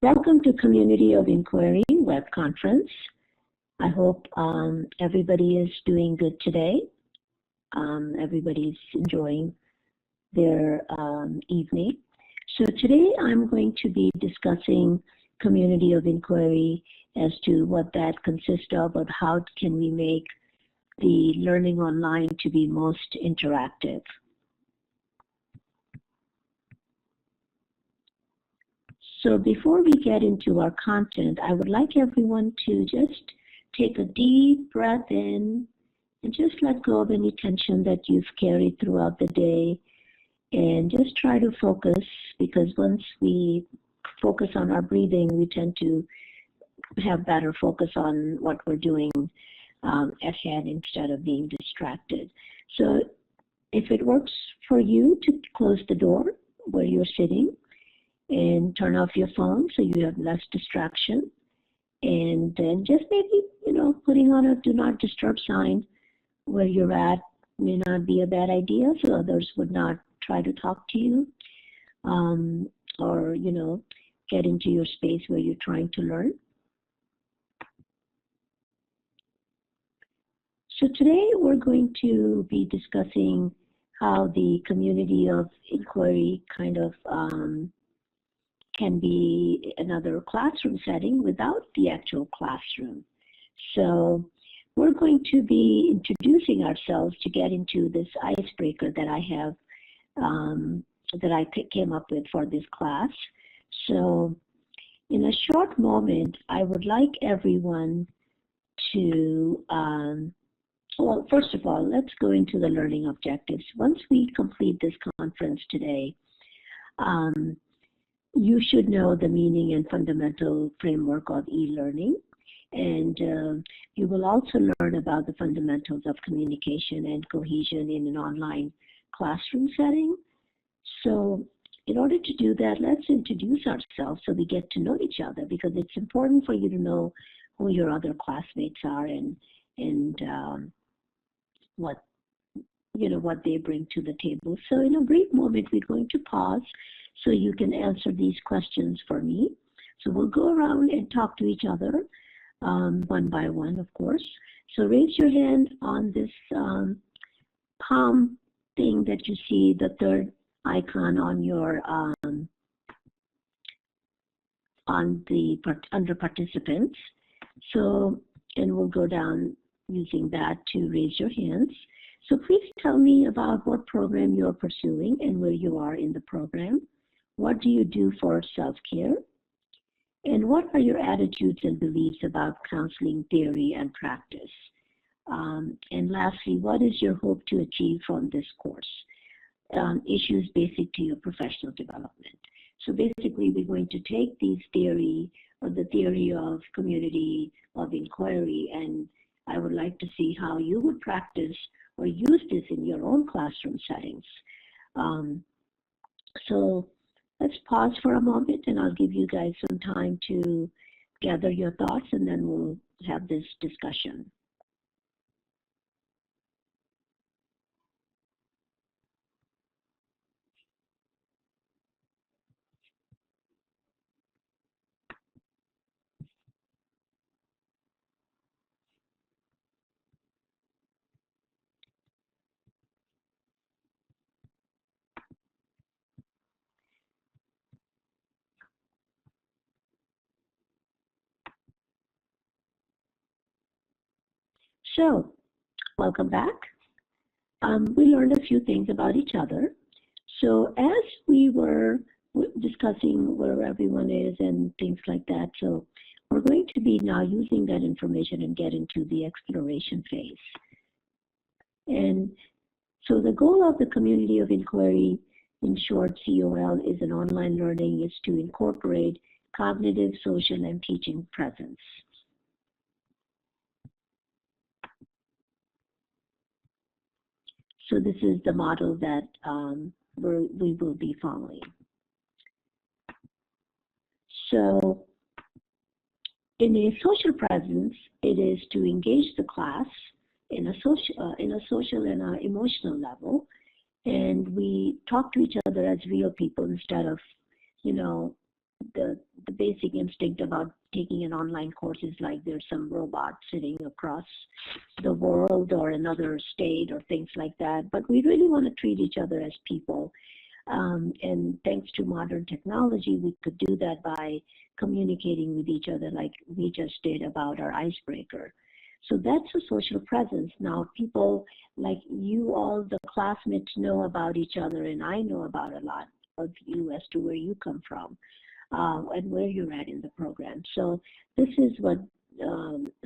Welcome to Community of Inquiry web conference. I hope everybody is doing good today. Everybody's enjoying their evening. So today I'm going to be discussing Community of Inquiry as to what that consists of, and how can we make the learning online to be most interactive. So before we get into our content, I would like everyone to just take a deep breath in and just let go of any tension that you've carried throughout the day, and just try to focus, because once we focus on our breathing, we tend to have better focus on what we're doing at hand instead of being distracted. So if it works for you to close the door where you're sitting and turn off your phone so you have less distraction, and then just maybe, putting on a do not disturb sign where you're at may not be a bad idea, so others would not try to talk to you, or get into your space where you're trying to learn. So today we're going to be discussing how the community of inquiry kind of can be another classroom setting without the actual classroom. So we're going to be introducing ourselves to get into this icebreaker that I have, that I came up with for this class. So in a short moment, I would like everyone to, well, first of all, let's go into the learning objectives. Once we complete this conference today, you should know the meaning and fundamental framework of e-learning, and you will also learn about the fundamentals of communication and cohesion in an online classroom setting. So in order to do that, let's introduce ourselves so we get to know each other, because it's important for you to know who your other classmates are and what they bring to the table. So in a brief moment, we're going to pause so you can answer these questions for me. So we'll go around and talk to each other one by one, of course. So raise your hand on this palm thing that you see, the third icon on your under participants. So, and we'll go down using that to raise your hands. So please tell me about what program you're pursuing and where you are in the program. What do you do for self-care? And what are your attitudes and beliefs about counseling theory and practice? And lastly, what is your hope to achieve from this course? Issues basic to your professional development. So basically, we're going to take these theory, or the theory of community of inquiry, and I would like to see how you would practice or use this in your own classroom settings. So let's pause for a moment, and I'll give you guys some time to gather your thoughts, and then we'll have this discussion. So, welcome back. We learned a few things about each other. So as we were discussing where everyone is and things like that, so we're going to be now using that information and get into the exploration phase. And so the goal of the community of inquiry, in short COL, is an online learning, is to incorporate cognitive, social, and teaching presence. So this is the model that we will be following. So in a social presence, it is to engage the class in a social and emotional level, and we talk to each other as real people instead of, the the basic instinct about taking an online course is like there's some robot sitting across the world or another state or things like that. But we really want to treat each other as people. And thanks to modern technology, we could do that by communicating with each other like we just did about our icebreaker. So that's a social presence. Now people like you all, the classmates, know about each other, and I know about a lot of you as to where you come from and where you're at in the program. So this is what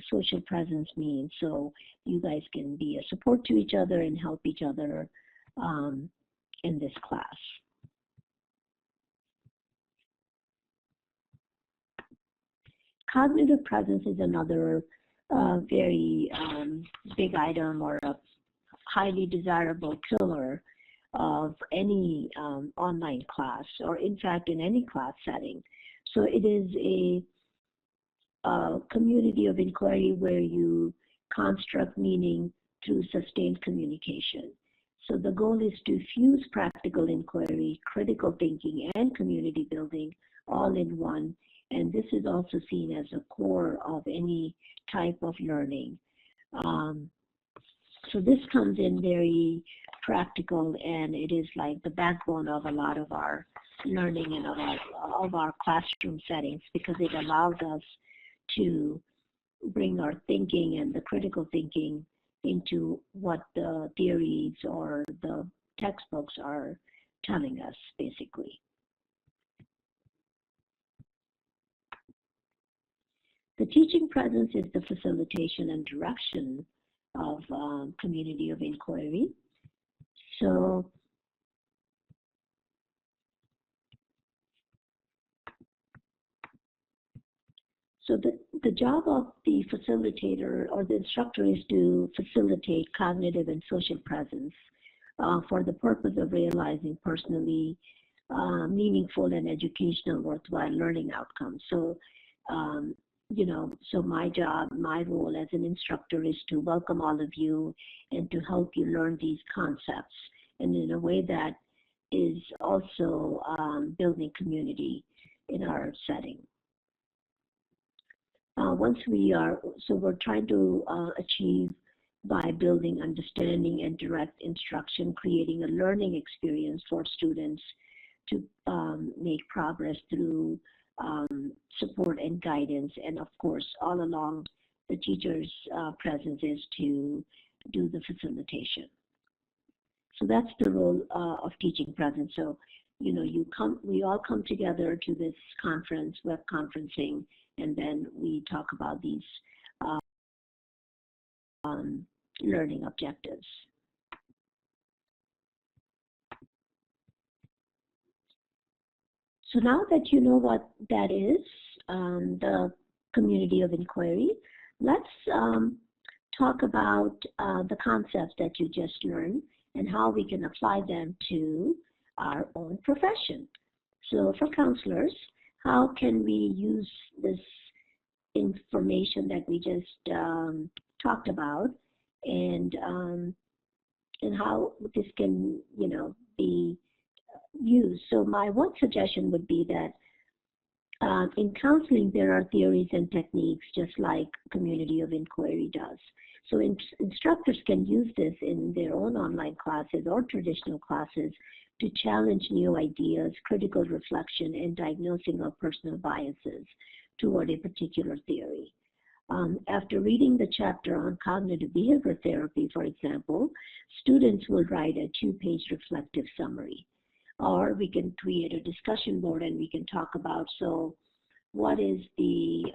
social presence means. So you guys can be a support to each other and help each other in this class. Cognitive presence is another very big item or a highly desirable pillar of any online class, or in fact in any class setting. So it is a community of inquiry where you construct meaning through sustained communication. So the goal is to fuse practical inquiry, critical thinking, and community building all in one. And this is also seen as a core of any type of learning. So this comes in very practical, and it is like the backbone of a lot of our learning and of our classroom settings, because it allows us to bring our thinking and the critical thinking into what the theories or the textbooks are telling us, basically. The teaching presence is the facilitation and direction of community of inquiry. So the job of the facilitator or the instructor is to facilitate cognitive and social presence for the purpose of realizing personally meaningful and educational worthwhile learning outcomes. So you know, so my job, my role as an instructor is to welcome all of you and to help you learn these concepts, and in a way that is also building community in our setting. We're trying to achieve by building understanding and direct instruction, creating a learning experience for students to make progress through support and guidance, and of course, all along the teacher's presence is to do the facilitation. So that's the role of teaching presence. So, you know, we all come together to this conference, web conferencing, and then we talk about these learning objectives. So now that you know what that is, the community of inquiry, let's talk about the concepts that you just learned and how we can apply them to our own profession. So for counselors, how can we use this information that we just talked about, and how this can, you know, be used? So my one suggestion would be that in counseling, there are theories and techniques just like community of inquiry does. So instructors can use this in their own online classes or traditional classes to challenge new ideas, critical reflection, and diagnosing of personal biases toward a particular theory. After reading the chapter on cognitive behavior therapy, for example, students will write a 2-page reflective summary. Or we can create a discussion board and we can talk about, so what is the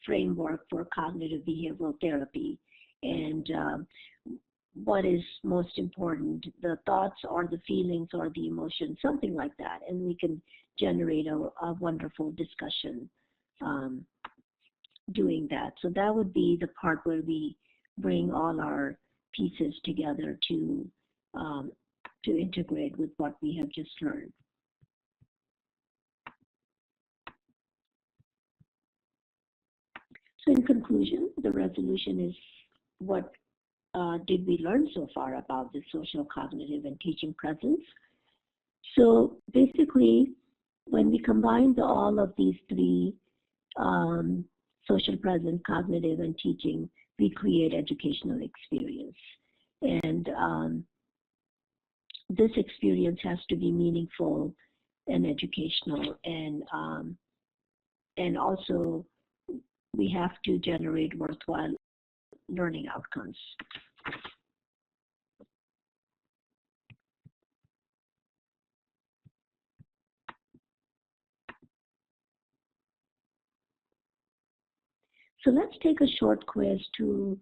framework for cognitive behavioral therapy, and what is most important, the thoughts or the feelings or the emotions, something like that. And we can generate a wonderful discussion doing that. So that would be the part where we bring all our pieces together to integrate with what we have just learned. So in conclusion, the resolution is, what did we learn so far about the social, cognitive, and teaching presence? So basically, when we combine all of these three, social present, cognitive, and teaching, we create educational experience. And this experience has to be meaningful and educational, and also we have to generate worthwhile learning outcomes. So let's take a short quiz to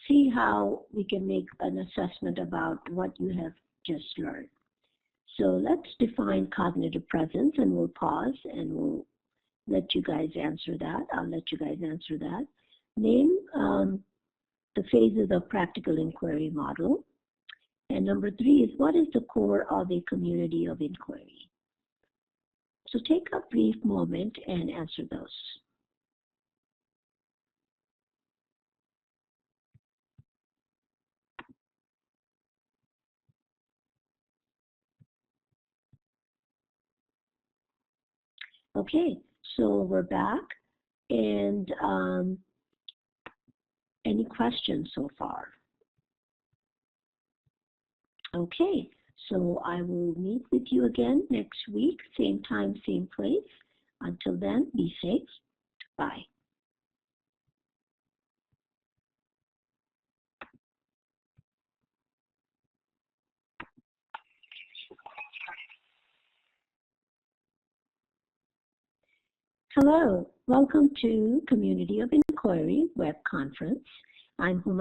see how we can make an assessment about what you have just learned. So let's define cognitive presence, and we'll pause and we'll let you guys answer that. I'll let you guys answer that. Name the phases of practical inquiry model. And number 3 is, what is the core of a community of inquiry? So take a brief moment and answer those. Okay, so we're back, and any questions so far? Okay, so I will meet with you again next week, same time, same place. Until then, be safe. Bye. Hello, welcome to Community of Inquiry web conference. I'm Huma.